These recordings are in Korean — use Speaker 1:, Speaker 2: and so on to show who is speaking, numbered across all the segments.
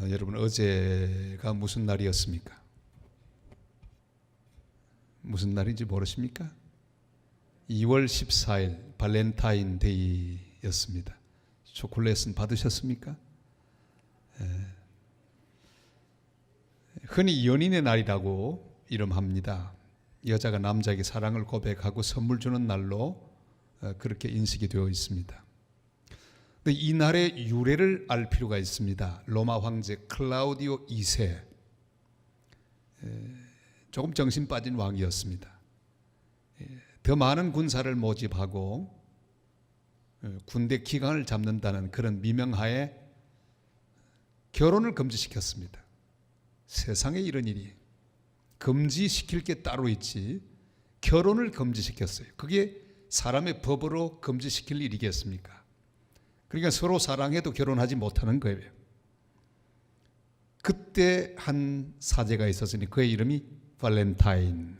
Speaker 1: 여러분, 어제가 무슨 날이었습니까? 무슨 날인지 모르십니까? 2월 14일 발렌타인데이였습니다. 초콜릿은 받으셨습니까? 흔히 연인의 날이라고 이름합니다. 여자가 남자에게 사랑을 고백하고 선물 주는 날로 그렇게 인식이 되어 있습니다. 이 날의 유래를 알 필요가 있습니다. 로마 황제 클라우디오 2세, 조금 정신 빠진 왕이었습니다. 더 많은 군사를 모집하고 군대 기강을 잡는다는 그런 미명하에 결혼을 금지시켰습니다. 세상에 이런 일이 금지시킬 게 따로 있지 결혼을 금지시켰어요. 그게 사람의 법으로 금지시킬 일이겠습니까? 그러니까 서로 사랑해도 결혼하지 못하는 거예요. 그때 한 사제가 있었으니 그의 이름이 발렌타인.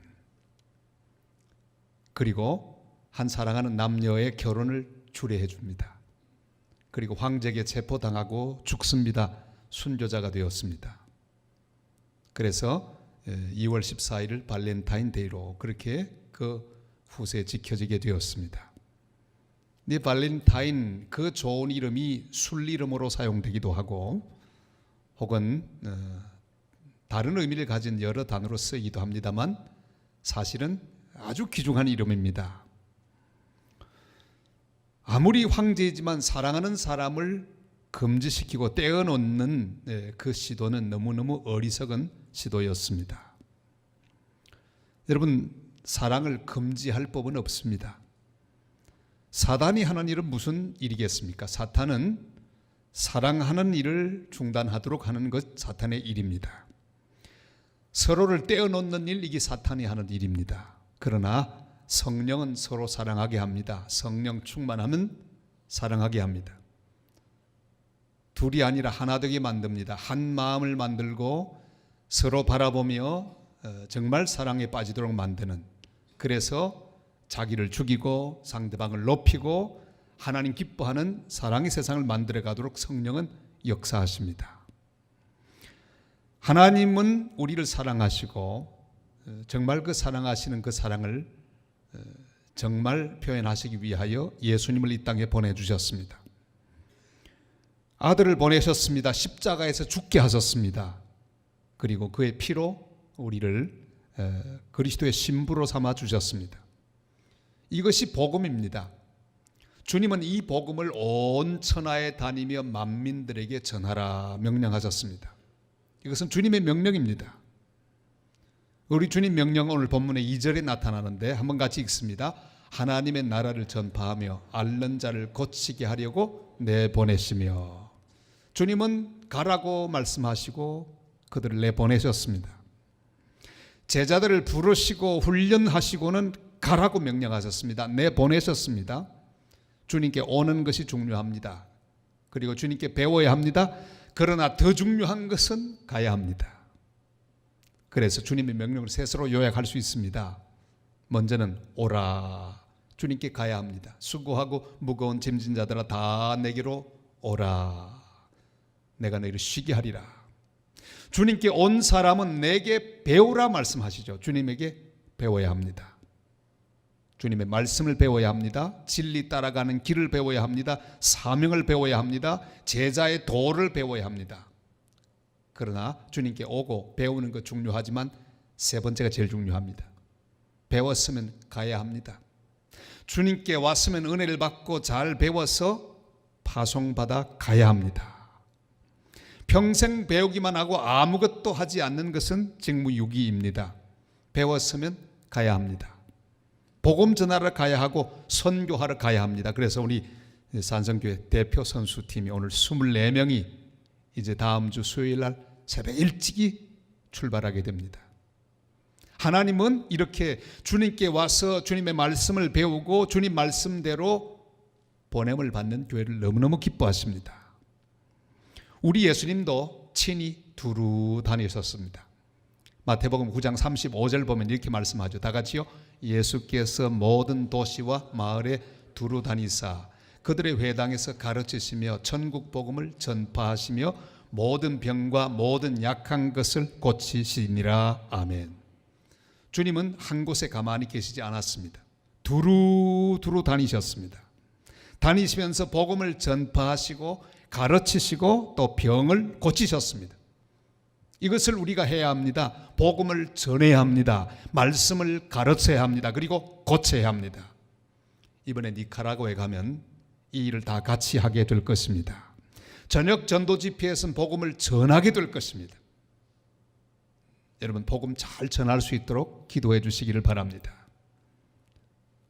Speaker 1: 그리고 한 사랑하는 남녀의 결혼을 주례해 줍니다. 그리고 황제에게 체포당하고 죽습니다. 순교자가 되었습니다. 그래서 2월 14일을 발렌타인데이로 그렇게 그 후세에 지켜지게 되었습니다. 이 발렌타인, 그 좋은 이름이 술 이름으로 사용되기도 하고 혹은 다른 의미를 가진 여러 단어로 쓰이기도 합니다만 사실은 아주 귀중한 이름입니다. 아무리 황제이지만 사랑하는 사람을 금지시키고 떼어놓는 그 시도는 너무너무 어리석은 시도였습니다. 여러분, 사랑을 금지할 법은 없습니다. 사단이 하는 일은 무슨 일이겠습니까? 사탄은 사랑하는 일을 중단하도록 하는 것 사탄의 일입니다. 서로를 떼어놓는 일, 이게 사탄이 하는 일입니다. 그러나 성령은 서로 사랑하게 합니다. 성령 충만하면 사랑하게 합니다. 둘이 아니라 하나 되게 만듭니다. 한 마음을 만들고 서로 바라보며 정말 사랑에 빠지도록 만드는, 그래서 자기를 죽이고 상대방을 높이고 하나님 기뻐하는 사랑의 세상을 만들어 가도록 성령은 역사하십니다. 하나님은 우리를 사랑하시고 정말 그 사랑하시는 그 사랑을 정말 표현하시기 위하여 예수님을 이 땅에 보내주셨습니다. 아들을 보내셨습니다. 십자가에서 죽게 하셨습니다. 그리고 그의 피로 우리를 그리스도의 신부로 삼아 주셨습니다. 이것이 복음입니다. 주님은 이 복음을 온 천하에 다니며 만민들에게 전하라 명령하셨습니다. 이것은 주님의 명령입니다. 우리 주님 명령은 오늘 본문의 2절에 나타나는데 한번 같이 읽습니다. 하나님의 나라를 전파하며 앓는 자를 고치게 하려고 내보내시며. 주님은 가라고 말씀하시고 그들을 내보내셨습니다. 제자들을 부르시고 훈련하시고는 가라고 명령하셨습니다. 내보내셨습니다. 주님께 오는 것이 중요합니다. 그리고 주님께 배워야 합니다. 그러나 더 중요한 것은 가야 합니다. 그래서 주님의 명령을 셋으로 요약할 수 있습니다. 먼저는 오라. 주님께 가야 합니다. 수고하고 무거운 짐진 자들아 다 내게로 오라. 내가 너희를 쉬게 하리라. 주님께 온 사람은 내게 배우라 말씀하시죠. 주님에게 배워야 합니다. 주님의 말씀을 배워야 합니다. 진리 따라가는 길을 배워야 합니다. 사명을 배워야 합니다. 제자의 도를 배워야 합니다. 그러나 주님께 오고 배우는 것 중요하지만 세 번째가 제일 중요합니다. 배웠으면 가야 합니다. 주님께 왔으면 은혜를 받고 잘 배워서 파송받아 가야 합니다. 평생 배우기만 하고 아무것도 하지 않는 것은 직무유기입니다. 배웠으면 가야 합니다. 복음 전하러 가야 하고 선교하러 가야 합니다. 그래서 우리 산성교회 대표 선수팀이 오늘 24명이 이제 다음 주 수요일 날 새벽 일찍이 출발하게 됩니다. 하나님은 이렇게 주님께 와서 주님의 말씀을 배우고 주님 말씀대로 보냄을 받는 교회를 너무너무 기뻐하십니다. 우리 예수님도 친히 두루 다니셨습니다. 마태복음 9장 35절 보면 이렇게 말씀하죠. 다 같이요. 예수께서 모든 도시와 마을에 두루 다니사 그들의 회당에서 가르치시며 천국 복음을 전파하시며 모든 병과 모든 약한 것을 고치시니라. 아멘. 주님은 한 곳에 가만히 계시지 않았습니다. 두루두루 다니셨습니다. 다니시면서 복음을 전파하시고 가르치시고 또 병을 고치셨습니다. 이것을 우리가 해야 합니다. 복음을 전해야 합니다. 말씀을 가르쳐야 합니다. 그리고 고쳐야 합니다. 이번에 니카라과에 가면 이 일을 다 같이 하게 될 것입니다. 저녁 전도 집회에서는 복음을 전하게 될 것입니다. 여러분, 복음 잘 전할 수 있도록 기도해 주시기를 바랍니다.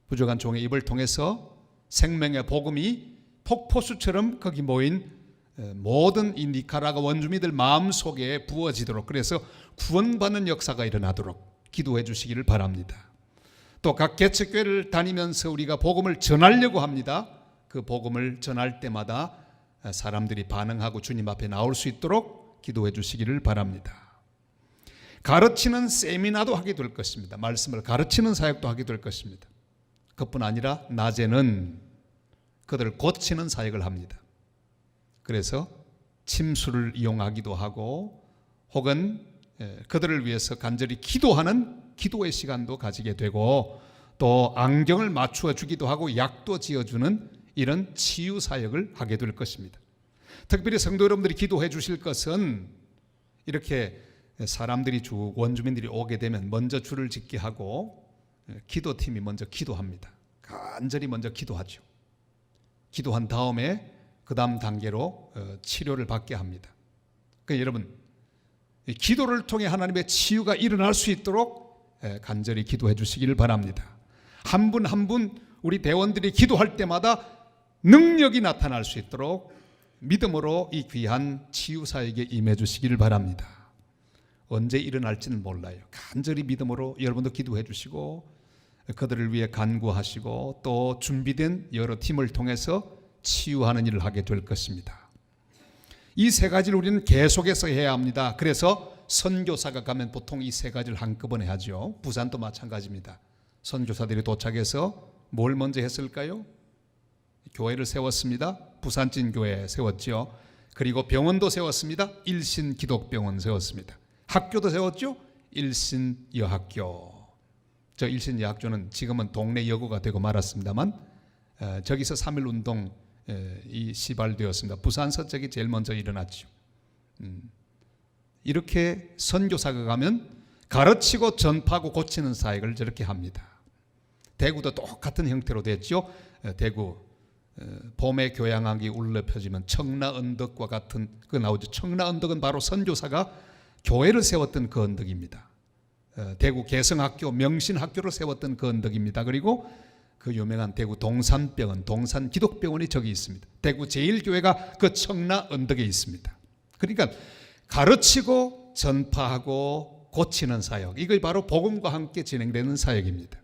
Speaker 1: 부족한 종의 입을 통해서 생명의 복음이 폭포수처럼 거기 모인 모든 이 니카라과 원주민들 마음속에 부어지도록, 그래서 구원받는 역사가 일어나도록 기도해 주시기를 바랍니다. 또 각 개척교회를 다니면서 우리가 복음을 전하려고 합니다. 그 복음을 전할 때마다 사람들이 반응하고 주님 앞에 나올 수 있도록 기도해 주시기를 바랍니다. 가르치는 세미나도 하게 될 것입니다. 말씀을 가르치는 사역도 하게 될 것입니다. 그뿐 아니라 낮에는 그들을 고치는 사역을 합니다. 그래서 침수를 이용하기도 하고 혹은 그들을 위해서 간절히 기도하는 기도의 시간도 가지게 되고 또 안경을 맞추어 주기도 하고 약도 지어주는 이런 치유 사역을 하게 될 것입니다. 특별히 성도 여러분들이 기도해 주실 것은 이렇게 사람들이 원주민들이 오게 되면 먼저 줄을 짓게 하고 기도팀이 먼저 기도합니다. 간절히 먼저 기도하죠. 기도한 다음에 그 다음 단계로 치료를 받게 합니다. 그러니까 여러분, 기도를 통해 하나님의 치유가 일어날 수 있도록 간절히 기도해 주시기를 바랍니다. 한 분 한 분 우리 대원들이 기도할 때마다 능력이 나타날 수 있도록 믿음으로 이 귀한 치유 사역에 임해 주시기를 바랍니다. 언제 일어날지는 몰라요. 간절히 믿음으로 여러분도 기도해 주시고 그들을 위해 간구하시고 또 준비된 여러 팀을 통해서 치유하는 일을 하게 될 것입니다. 이 세 가지를 우리는 계속해서 해야 합니다. 그래서 선교사가 가면 보통 이 세 가지를 한꺼번에 하죠. 부산도 마찬가지입니다. 선교사들이 도착해서 뭘 먼저 했을까요? 교회를 세웠습니다. 부산진교회 세웠죠. 그리고 병원도 세웠습니다. 일신기독병원 세웠습니다. 학교도 세웠죠. 일신여학교. 저 일신여학교는 지금은 동네 여고가 되고 말았습니다만 저기서 3.1운동 이 시발되었습니다. 부산 서쪽이 제일 먼저 일어났죠. 이렇게 선교사가 가면 가르치고 전파하고 고치는 사역을 저렇게 합니다. 대구도 똑같은 형태로 됐죠. 대구 봄에 교양학이 울려 펴지면 청라언덕과 같은 그 나오죠. 청라언덕은 바로 선교사가 교회를 세웠던 그 언덕입니다. 대구 개성학교, 명신학교를 세웠던 그 언덕입니다. 그리고 그 유명한 대구 동산병원, 동산기독병원이 저기 있습니다. 대구 제1교회가 그 청라 언덕에 있습니다. 그러니까 가르치고 전파하고 고치는 사역, 이걸 바로 복음과 함께 진행되는 사역입니다.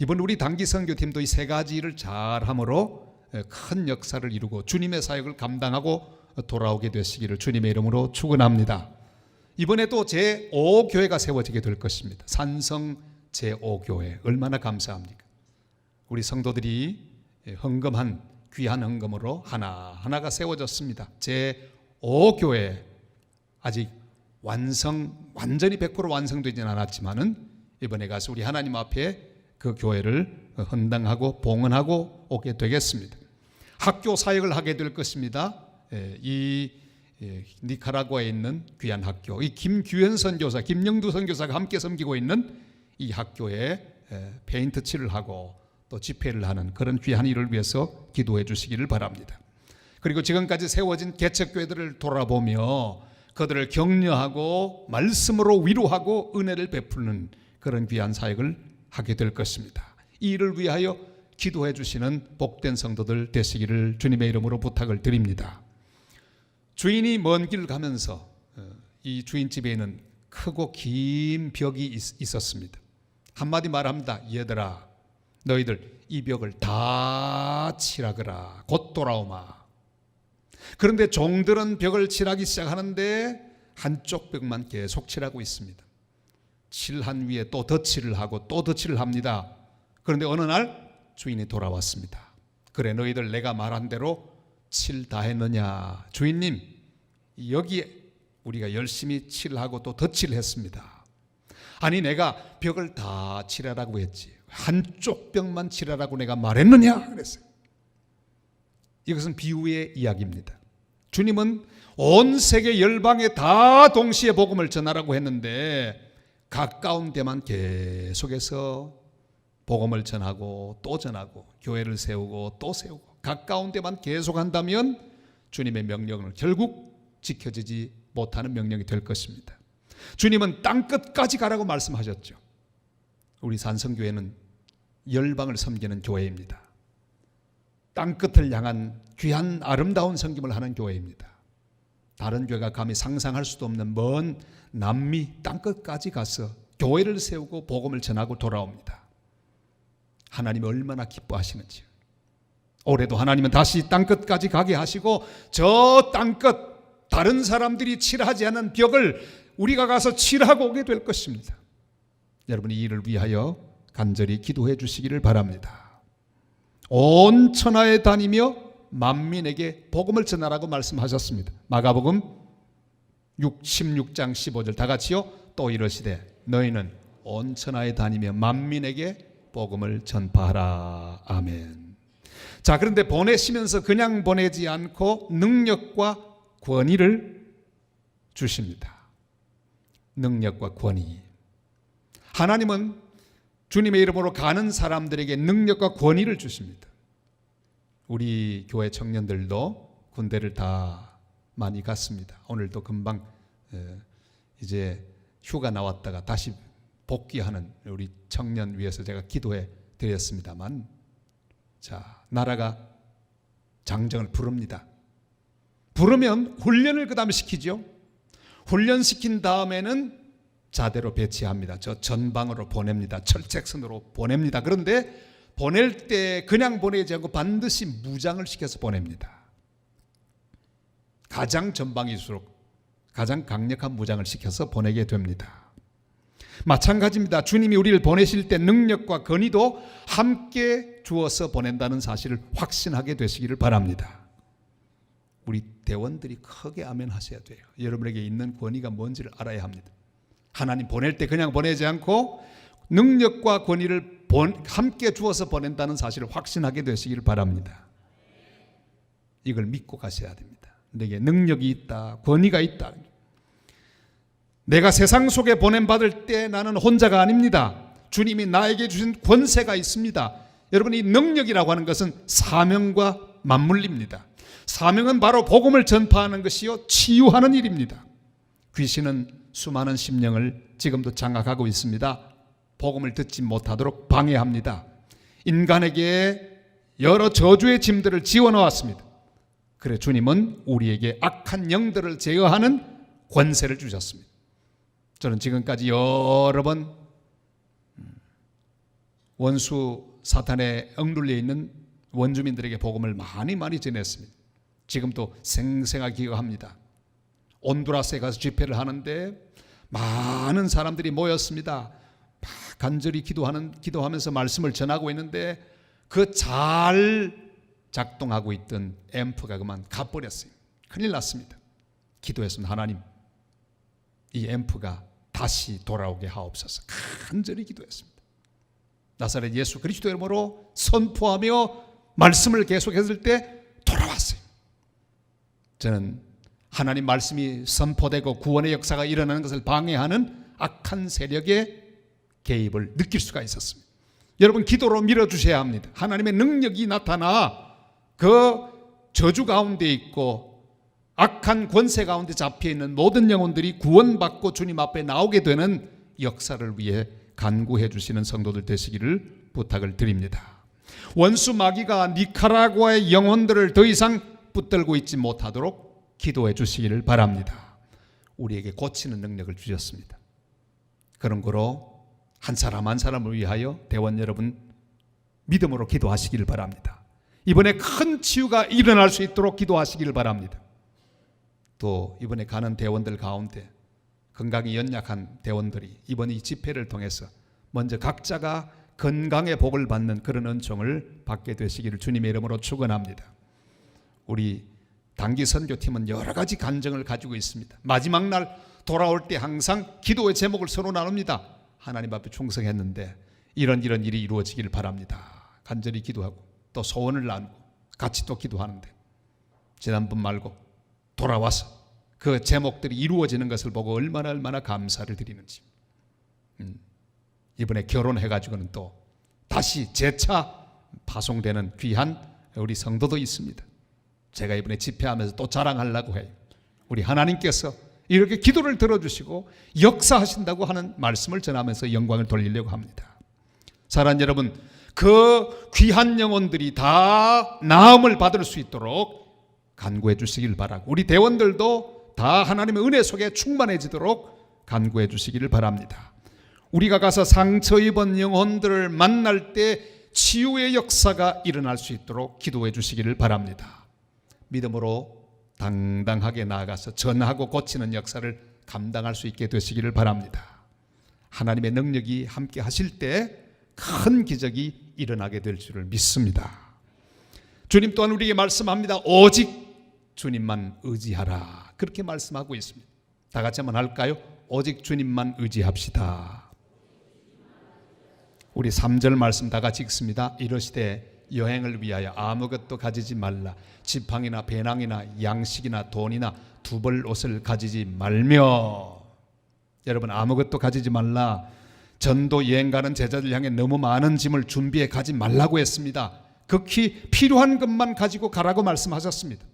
Speaker 1: 이번 우리 단기 선교팀도 이 세 가지 일을 잘함으로 큰 역사를 이루고 주님의 사역을 감당하고 돌아오게 되시기를 주님의 이름으로 축원합니다. 이번에 또 제5교회가 세워지게 될 것입니다. 산성 제5교회, 얼마나 감사합니까? 우리 성도들이 헌금한 귀한 헌금으로 하나하나가 세워졌습니다. 제5교회 아직 완전히 100% 완성되지는 않았지만은 이번에 가서 우리 하나님 앞에 그 교회를 헌당하고 봉헌하고 오게 되겠습니다. 학교 사역을 하게 될 것입니다. 이 니카라과에 있는 귀한 학교, 이 김규현 선교사, 김영두 선교사가 함께 섬기고 있는 이 학교에 페인트 칠을 하고 또 집회를 하는 그런 귀한 일을 위해서 기도해 주시기를 바랍니다. 그리고 지금까지 세워진 개척교회들을 돌아보며 그들을 격려하고 말씀으로 위로하고 은혜를 베푸는 그런 귀한 사역을 하게 될 것입니다. 이 일을 위하여 기도해 주시는 복된 성도들 되시기를 주님의 이름으로 부탁을 드립니다. 주인이 먼 길을 가면서 이 주인집에는 크고 긴 벽이 있었습니다. 한마디 말합니다. 얘들아, 너희들 이 벽을 다 칠하거라. 곧 돌아오마. 그런데 종들은 벽을 칠하기 시작하는데 한쪽 벽만 계속 칠하고 있습니다. 칠한 위에 또 덧칠을 하고 또 덧칠을 합니다. 그런데 어느 날 주인이 돌아왔습니다. 그래, 너희들 내가 말한 대로 칠 다 했느냐? 주인님, 여기에 우리가 열심히 칠하고 또 덧칠을 했습니다. 아니 내가 벽을 다 칠하라고 했지 한쪽 벽만 칠하라고 내가 말했느냐 그랬어요. 이것은 비유의 이야기입니다. 주님은 온 세계 열방에 다 동시에 복음을 전하라고 했는데 가까운 데만 계속해서 복음을 전하고 또 전하고 교회를 세우고 또 세우고 가까운 데만 계속한다면 주님의 명령을 결국 지켜지지 못하는 명령이 될 것입니다. 주님은 땅끝까지 가라고 말씀하셨죠. 우리 산성교회는 열방을 섬기는 교회입니다. 땅끝을 향한 귀한 아름다운 섬김을 하는 교회입니다. 다른 교회가 감히 상상할 수도 없는 먼 남미 땅끝까지 가서 교회를 세우고 복음을 전하고 돌아옵니다. 하나님이 얼마나 기뻐하시는지. 올해도 하나님은 다시 땅끝까지 가게 하시고 저 땅끝 다른 사람들이 칠하지 않은 벽을 우리가 가서 칠하고 오게 될 것입니다. 여러분이 이 일을 위하여 간절히 기도해 주시기를 바랍니다. 온 천하에 다니며 만민에게 복음을 전하라고 말씀하셨습니다. 마가복음 16장 15절 다 같이요. 또 이러시되 너희는 온 천하에 다니며 만민에게 복음을 전파하라. 아멘. 자, 그런데 보내시면서 그냥 보내지 않고 능력과 권위를 주십니다. 능력과 권위. 하나님은 주님의 이름으로 가는 사람들에게 능력과 권위를 주십니다. 우리 교회 청년들도 군대를 다 많이 갔습니다. 오늘도 금방 이제 휴가 나왔다가 다시 복귀하는 우리 청년 위해서 제가 기도해 드렸습니다만, 자, 나라가 장정을 부릅니다. 부르면 훈련을 그 다음에 시키죠. 훈련시킨 다음에는 자대로 배치합니다. 저 전방으로 보냅니다. 철책선으로 보냅니다. 그런데 보낼 때 그냥 보내지 않고 반드시 무장을 시켜서 보냅니다. 가장 전방일수록 가장 강력한 무장을 시켜서 보내게 됩니다. 마찬가지입니다. 주님이 우리를 보내실 때 능력과 권위도 함께 주어서 보낸다는 사실을 확신하게 되시기를 바랍니다. 우리 대원들이 크게 아멘 하셔야 돼요. 여러분에게 있는 권위가 뭔지를 알아야 합니다. 하나님 보낼 때 그냥 보내지 않고 능력과 권위를 함께 주어서 보낸다는 사실을 확신하게 되시기를 바랍니다. 이걸 믿고 가셔야 됩니다. 내게 능력이 있다, 권위가 있다. 내가 세상 속에 보냄받을 때 나는 혼자가 아닙니다. 주님이 나에게 주신 권세가 있습니다. 여러분, 이 능력이라고 하는 것은 사명과 맞물립니다. 사명은 바로 복음을 전파하는 것이요 치유하는 일입니다. 귀신은 수많은 심령을 지금도 장악하고 있습니다. 복음을 듣지 못하도록 방해합니다. 인간에게 여러 저주의 짐들을 지워놓았습니다. 그래 주님은 우리에게 악한 영들을 제어하는 권세를 주셨습니다. 저는 지금까지 여러 번 원수 사탄에 억눌려 있는 원주민들에게 복음을 많이 전했습니다. 지금도 생생하게 기억합니다. 온두라스에 가서 집회를 하는데 많은 사람들이 모였습니다. 간절히 기도하면서 말씀을 전하고 있는데 그 잘 작동하고 있던 앰프가 그만 가버렸어요. 큰일 났습니다. 기도했습니다. 하나님, 이 앰프가 다시 돌아오게 하옵소서. 간절히 기도했습니다. 나사렛 예수 그리스도 이름으로 선포하며 말씀을 계속했을 때 돌아왔어요. 저는 하나님 말씀이 선포되고 구원의 역사가 일어나는 것을 방해하는 악한 세력의 개입을 느낄 수가 있었습니다. 여러분, 기도로 밀어주셔야 합니다. 하나님의 능력이 나타나 그 저주 가운데 있고 악한 권세 가운데 잡혀있는 모든 영혼들이 구원받고 주님 앞에 나오게 되는 역사를 위해 간구해 주시는 성도들 되시기를 부탁을 드립니다. 원수 마귀가 니카라과의 영혼들을 더 이상 붙들고 있지 못하도록 기도해 주시기를 바랍니다. 우리에게 고치는 능력을 주셨습니다. 그런 거로 한 사람 한 사람을 위하여 대원 여러분 믿음으로 기도하시기를 바랍니다. 이번에 큰 치유가 일어날 수 있도록 기도하시기를 바랍니다. 또 이번에 가는 대원들 가운데 건강이 연약한 대원들이 이번 이 집회를 통해서 먼저 각자가 건강의 복을 받는 그런 은총을 받게 되시기를 주님의 이름으로 축원합니다. 우리 단기 선교팀은 여러 가지 간증을 가지고 있습니다. 마지막 날 돌아올 때 항상 기도의 제목을 서로 나눕니다. 하나님 앞에 충성했는데 이런 일이 이루어지기를 바랍니다. 간절히 기도하고 또 소원을 나누고 같이 또 기도하는데 지난번 말고 돌아와서 그 제목들이 이루어지는 것을 보고 얼마나 감사를 드리는지. 이번에 결혼해가지고는 또 다시 재차 파송되는 귀한 우리 성도도 있습니다. 제가 이번에 집회하면서 또 자랑하려고 해요. 우리 하나님께서 이렇게 기도를 들어주시고 역사하신다고 하는 말씀을 전하면서 영광을 돌리려고 합니다. 사랑하는 여러분, 그 귀한 영혼들이 다 나음을 받을 수 있도록 간구해 주시길 바라고, 우리 대원들도 다 하나님의 은혜 속에 충만해지도록 간구해 주시기를 바랍니다. 우리가 가서 상처 입은 영혼들을 만날 때 치유의 역사가 일어날 수 있도록 기도해 주시기를 바랍니다. 믿음으로 당당하게 나아가서 전하고 고치는 역사를 감당할 수 있게 되시기를 바랍니다. 하나님의 능력이 함께 하실 때 큰 기적이 일어나게 될 줄을 믿습니다. 주님 또한 우리에게 말씀합니다. 오직 주님만 의지하라, 그렇게 말씀하고 있습니다. 다 같이 한번 할까요? 오직 주님만 의지합시다. 우리 3절 말씀 다 같이 읽습니다. 이르시되 여행을 위하여 아무것도 가지지 말라. 지팡이나 배낭이나 양식이나 돈이나 두 벌 옷을 가지지 말며. 여러분, 아무것도 가지지 말라. 전도 여행 가는 제자들 향해 너무 많은 짐을 준비해 가지 말라고 했습니다. 극히 필요한 것만 가지고 가라고 말씀하셨습니다.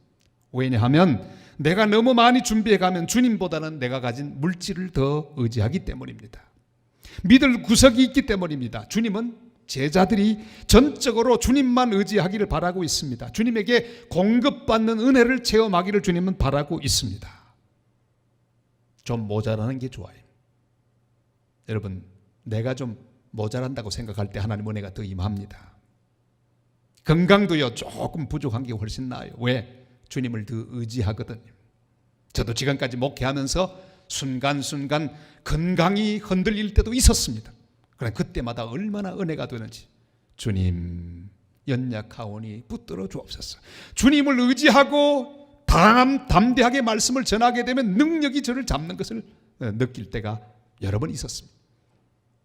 Speaker 1: 왜냐하면 내가 너무 많이 준비해 가면 주님보다는 내가 가진 물질을 더 의지하기 때문입니다. 믿을 구석이 있기 때문입니다. 주님은 제자들이 전적으로 주님만 의지하기를 바라고 있습니다. 주님에게 공급받는 은혜를 체험하기를 주님은 바라고 있습니다. 좀 모자라는 게 좋아요. 여러분, 내가 좀 모자란다고 생각할 때 하나님 은혜가 더 임합니다. 건강도요, 조금 부족한 게 훨씬 나아요. 왜? 주님을 더 의지하거든요. 저도 지금까지 목회하면서 순간순간 건강이 흔들릴 때도 있었습니다. 그러나 그때마다 얼마나 은혜가 되는지. 주님, 연약하오니 붙들어 주옵소서. 주님을 의지하고 담대하게 말씀을 전하게 되면 능력이 저를 잡는 것을 느낄 때가 여러 번 있었습니다.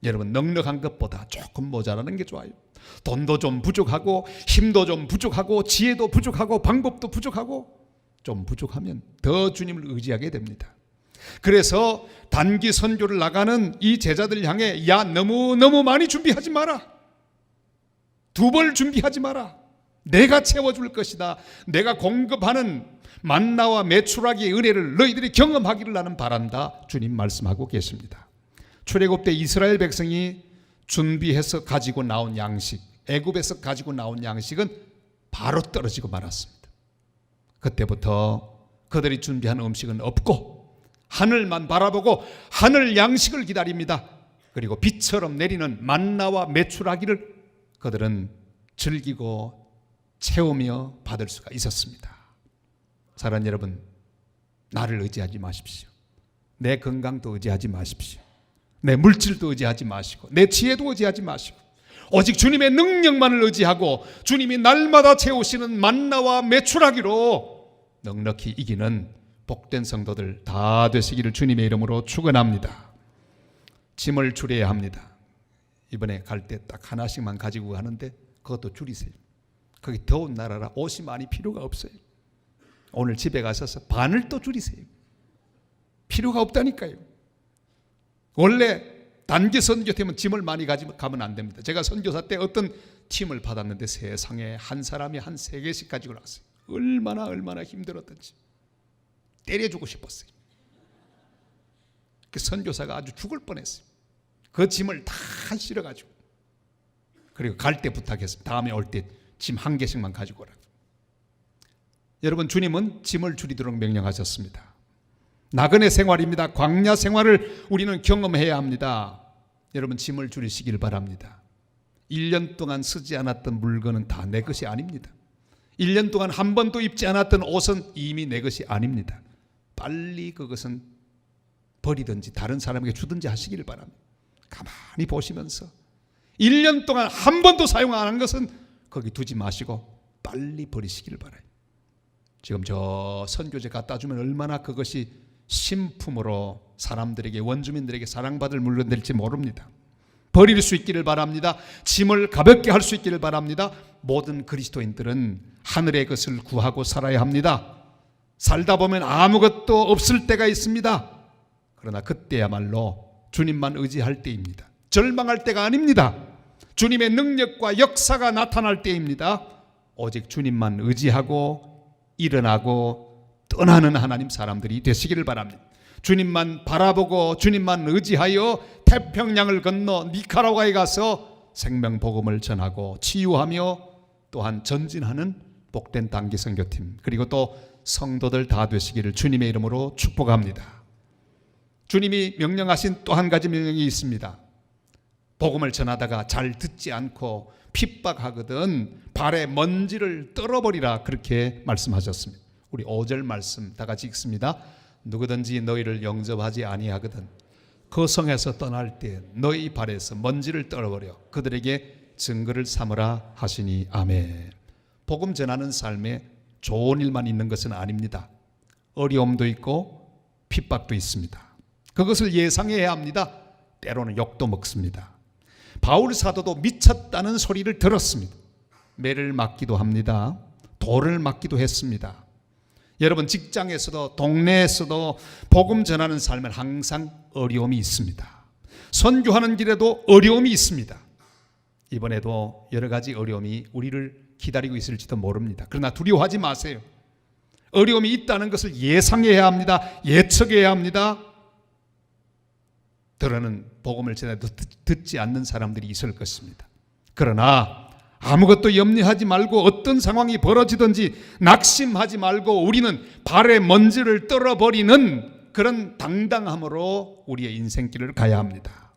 Speaker 1: 여러분, 넉넉한 것보다 조금 모자라는 게 좋아요. 돈도 좀 부족하고 힘도 좀 부족하고 지혜도 부족하고 방법도 부족하고 좀 부족하면 더 주님을 의지하게 됩니다. 그래서 단기 선교를 나가는 이 제자들 향해 야, 너무 많이 준비하지 마라. 두 벌 준비하지 마라. 내가 채워줄 것이다. 내가 공급하는 만나와 메추라기의 은혜를 너희들이 경험하기를 나는 바란다. 주님 말씀하고 계십니다. 출애굽 때 이스라엘 백성이 준비해서 가지고 나온 양식, 애굽에서 가지고 나온 양식은 바로 떨어지고 말았습니다. 그때부터 그들이 준비한 음식은 없고 하늘만 바라보고 하늘 양식을 기다립니다. 그리고 비처럼 내리는 만나와 메추라기를 그들은 즐기고 채우며 받을 수가 있었습니다. 사랑하는 여러분, 나를 의지하지 마십시오. 내 건강도 의지하지 마십시오. 내 물질도 의지하지 마시고 내 지혜도 의지하지 마시고 오직 주님의 능력만을 의지하고 주님이 날마다 채우시는 만나와 메추라기로 넉넉히 이기는 복된 성도들 다 되시기를 주님의 이름으로 축원합니다. 짐을 줄여야 합니다. 이번에 갈 때 딱 하나씩만 가지고 가는데 그것도 줄이세요. 거기 더운 나라라 옷이 많이 필요가 없어요. 오늘 집에 가셔서 반을 또 줄이세요. 필요가 없다니까요. 원래 단기 선교팀은 짐을 많이 가면 안 됩니다. 제가 선교사 때 어떤 팀을 받았는데 세상에 한 사람이 한 3개씩 가지고 나왔어요. 얼마나 힘들었던지 때려주고 싶었어요. 그 선교사가 아주 죽을 뻔했어요. 그 짐을 다 실어가지고. 그리고 갈 때 부탁했습니다. 다음에 올 때 짐 1개씩만 가지고 오라고. 여러분, 주님은 짐을 줄이도록 명령하셨습니다. 나그네 생활입니다. 광야 생활을 우리는 경험해야 합니다. 여러분, 짐을 줄이시길 바랍니다. 1년 동안 쓰지 않았던 물건은 다 내 것이 아닙니다. 1년 동안 한 번도 입지 않았던 옷은 이미 내 것이 아닙니다. 빨리 그것은 버리든지 다른 사람에게 주든지 하시길 바랍니다. 가만히 보시면서 1년 동안 한 번도 사용 안 한 것은 거기 두지 마시고 빨리 버리시길 바라요. 지금 저 선교제 갖다 주면 얼마나 그것이 신품으로 사람들에게, 원주민들에게 사랑받을 물건 될지 모릅니다. 버릴 수 있기를 바랍니다. 짐을 가볍게 할 수 있기를 바랍니다. 모든 그리스도인들은 하늘의 것을 구하고 살아야 합니다. 살다 보면 아무것도 없을 때가 있습니다. 그러나 그때야말로 주님만 의지할 때입니다. 절망할 때가 아닙니다. 주님의 능력과 역사가 나타날 때입니다. 오직 주님만 의지하고 일어나고 떠나는 하나님 사람들이 되시기를 바랍니다. 주님만 바라보고 주님만 의지하여 태평양을 건너 니카라과에 가서 생명복음을 전하고 치유하며 또한 전진하는 복된 단기 선교팀, 그리고 또 성도들 다 되시기를 주님의 이름으로 축복합니다. 주님이 명령하신 또 한 가지 명령이 있습니다. 복음을 전하다가 잘 듣지 않고 핍박하거든 발에 먼지를 떨어버리라, 그렇게 말씀하셨습니다. 우리 5절 말씀 다 같이 읽습니다. 누구든지 너희를 영접하지 아니하거든 그 성에서 떠날 때 너희 발에서 먼지를 떨어버려 그들에게 증거를 삼으라 하시니 아멘. 복음 전하는 삶에 좋은 일만 있는 것은 아닙니다. 어려움도 있고 핍박도 있습니다. 그것을 예상해야 합니다. 때로는 욕도 먹습니다. 바울 사도도 미쳤다는 소리를 들었습니다. 매를 맞기도 합니다. 돌을 맞기도 했습니다. 여러분, 직장에서도 동네에서도 복음 전하는 삶은 항상 어려움이 있습니다. 선교하는 길에도 어려움이 있습니다. 이번에도 여러 가지 어려움이 우리를 기다리고 있을지도 모릅니다. 그러나 두려워하지 마세요. 어려움이 있다는 것을 예상해야 합니다. 예측해야 합니다. 들어는 복음을 전해도 듣지 않는 사람들이 있을 것입니다. 그러나 아무것도 염려하지 말고 어떤 상황이 벌어지든지 낙심하지 말고 우리는 발에 먼지를 떨어버리는 그런 당당함으로 우리의 인생길을 가야 합니다.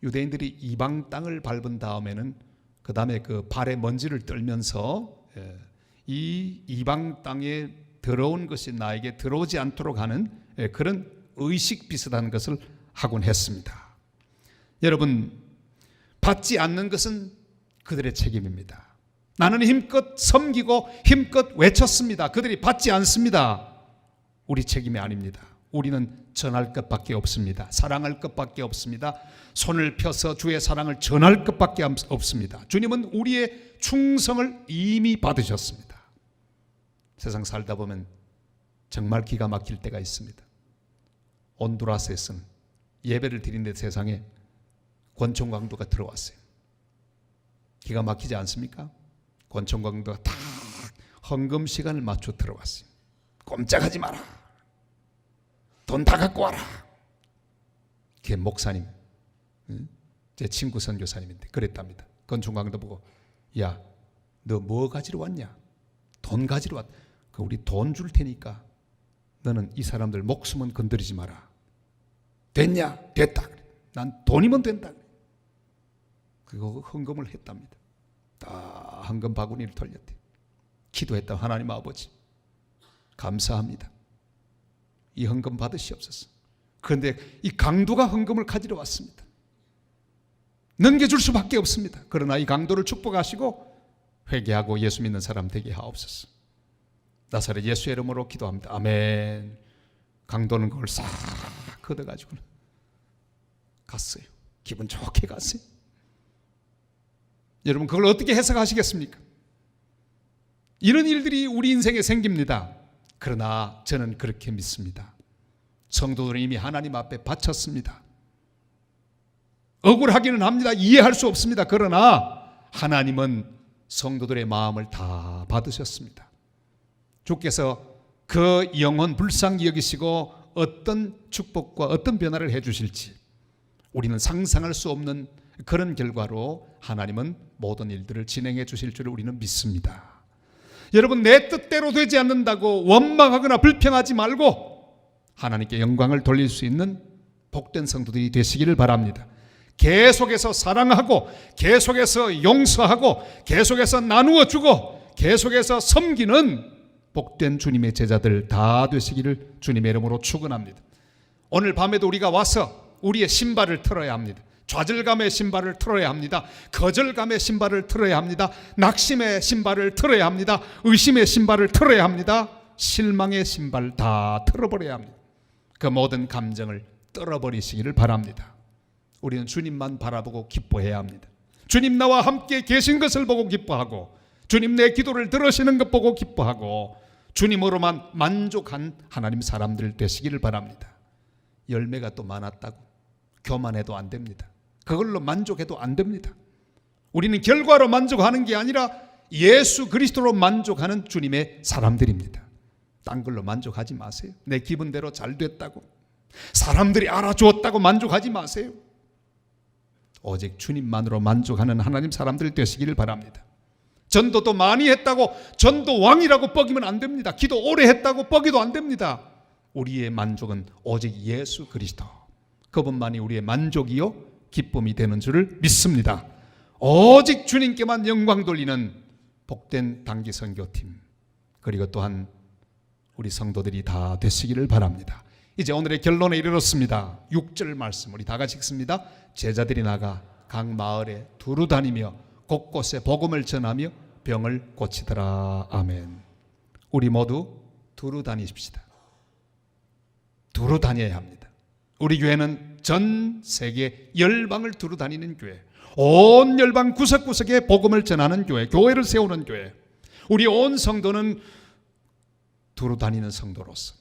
Speaker 1: 유대인들이 이방 땅을 밟은 다음에는 그 다음에 그 발에 먼지를 떨면서 이 이방 땅에 들어온 것이 나에게 들어오지 않도록 하는 그런 의식 비슷한 것을 하곤 했습니다. 여러분, 받지 않는 것은 그들의 책임입니다. 나는 힘껏 섬기고 힘껏 외쳤습니다. 그들이 받지 않습니다. 우리 책임이 아닙니다. 우리는 전할 것밖에 없습니다. 사랑할 것밖에 없습니다. 손을 펴서 주의 사랑을 전할 것밖에 없습니다. 주님은 우리의 충성을 이미 받으셨습니다. 세상 살다 보면 정말 기가 막힐 때가 있습니다. 온두라스에서는 예배를 드리는데 세상에 권총 강도가 들어왔어요. 기가 막히지 않습니까? 권총 강도가 딱 헌금 시간을 맞춰 들어왔어요. 꼼짝하지 마라. 돈 다 갖고 와라. 그게 목사님, 제 친구 선교사님인데 그랬답니다. 권총 강도 보고, 야, 너 뭐 가지러 왔냐? 돈 가지러 왔. 우리 돈 줄 테니까 너는 이 사람들 목숨은 건드리지 마라. 됐냐? 됐다. 난 돈이면 된다. 그거 헌금을 했답니다. 다 헌금 바구니를 돌렸대. 기도했다. 하나님 아버지, 감사합니다. 이 헌금 받으시옵소서. 그런데 이 강도가 헌금을 가지러 왔습니다. 넘겨줄 수밖에 없습니다. 그러나 이 강도를 축복하시고 회개하고 예수 믿는 사람 되게 하옵소서. 나사렛 예수의 이름으로 기도합니다. 아멘. 강도는 그걸 싹 걷어가지고 갔어요. 기분 좋게 갔어요. 여러분, 그걸 어떻게 해석하시겠습니까? 이런 일들이 우리 인생에 생깁니다. 그러나 저는 그렇게 믿습니다. 성도들은 이미 하나님 앞에 바쳤습니다. 억울하기는 합니다. 이해할 수 없습니다. 그러나 하나님은 성도들의 마음을 다 받으셨습니다. 주께서 그 영혼 불쌍히 여기시고 어떤 축복과 어떤 변화를 해주실지 우리는 상상할 수 없는 그런 결과로 하나님은 모든 일들을 진행해 주실 줄 우리는 믿습니다. 여러분, 내 뜻대로 되지 않는다고 원망하거나 불평하지 말고 하나님께 영광을 돌릴 수 있는 복된 성도들이 되시기를 바랍니다. 계속해서 사랑하고 계속해서 용서하고 계속해서 나누어 주고 계속해서 섬기는 복된 주님의 제자들 다 되시기를 주님의 이름으로 축원합니다. 오늘 밤에도 우리가 와서 우리의 신발을 털어야 합니다. 좌절감의 신발을 틀어야 합니다. 거절감의 신발을 틀어야 합니다. 낙심의 신발을 틀어야 합니다. 의심의 신발을 틀어야 합니다. 실망의 신발 다 틀어버려야 합니다. 그 모든 감정을 떨어버리시기를 바랍니다. 우리는 주님만 바라보고 기뻐해야 합니다. 주님 나와 함께 계신 것을 보고 기뻐하고, 주님 내 기도를 들으시는 것 보고 기뻐하고, 주님으로만 만족한 하나님 사람들 되시기를 바랍니다. 열매가 또 많았다고 교만해도 안 됩니다. 그걸로 만족해도 안 됩니다. 우리는 결과로 만족하는 게 아니라 예수 그리스도로 만족하는 주님의 사람들입니다. 딴 걸로 만족하지 마세요. 내 기분대로 잘 됐다고, 사람들이 알아주었다고 만족하지 마세요. 오직 주님만으로 만족하는 하나님 사람들 되시기를 바랍니다. 전도도 많이 했다고 전도 왕이라고 뻐기면 안 됩니다. 기도 오래 했다고 뻐기도 안 됩니다. 우리의 만족은 오직 예수 그리스도, 그분만이 우리의 만족이요 기쁨이 되는 줄을 믿습니다. 오직 주님께만 영광 돌리는 복된 단기 선교팀, 그리고 또한 우리 성도들이 다 되시기를 바랍니다. 이제 오늘의 결론에 이르렀습니다. 6절 말씀 우리 다 같이 읽습니다. 제자들이 나가 각 마을에 두루 다니며 곳곳에 복음을 전하며 병을 고치더라. 아멘. 우리 모두 두루 다니십시다. 두루 다녀야 합니다. 우리 교회는 전 세계 열방을 두루 다니는 교회, 온 열방 구석구석에 복음을 전하는 교회, 교회를 세우는 교회. 우리 온 성도는 두루 다니는 성도로서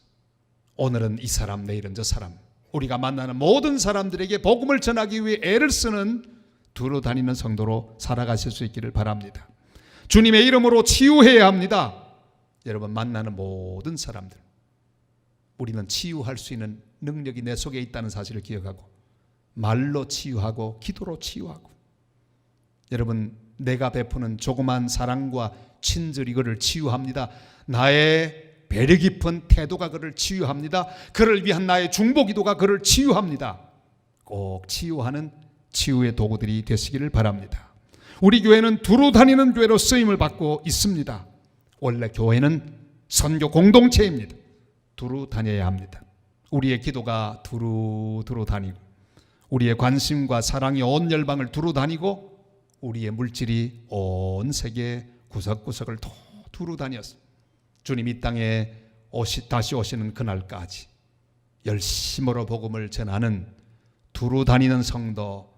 Speaker 1: 오늘은 이 사람, 내일은 저 사람, 우리가 만나는 모든 사람들에게 복음을 전하기 위해 애를 쓰는 두루 다니는 성도로 살아가실 수 있기를 바랍니다. 주님의 이름으로 치유해야 합니다. 여러분, 만나는 모든 사람들, 우리는 치유할 수 있는 능력이 내 속에 있다는 사실을 기억하고, 말로 치유하고 기도로 치유하고, 여러분, 내가 베푸는 조그만 사랑과 친절, 이거를 치유합니다. 나의 배려 깊은 태도가 그를 치유합니다. 그를 위한 나의 중보기도가 그를 치유합니다. 꼭 치유하는 치유의 도구들이 되시기를 바랍니다. 우리 교회는 두루 다니는 교회로 쓰임을 받고 있습니다. 원래 교회는 선교 공동체입니다. 두루 다녀야 합니다. 우리의 기도가 두루 다니고, 우리의 관심과 사랑이 온 열방을 두루 다니고, 우리의 물질이 온 세계 구석구석을 두루 다녀서 주님 이 땅에 다시 오시는 그날까지 열심으로 복음을 전하는 두루 다니는 성도,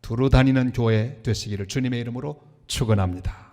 Speaker 1: 두루 다니는 교회 되시기를 주님의 이름으로 축원합니다.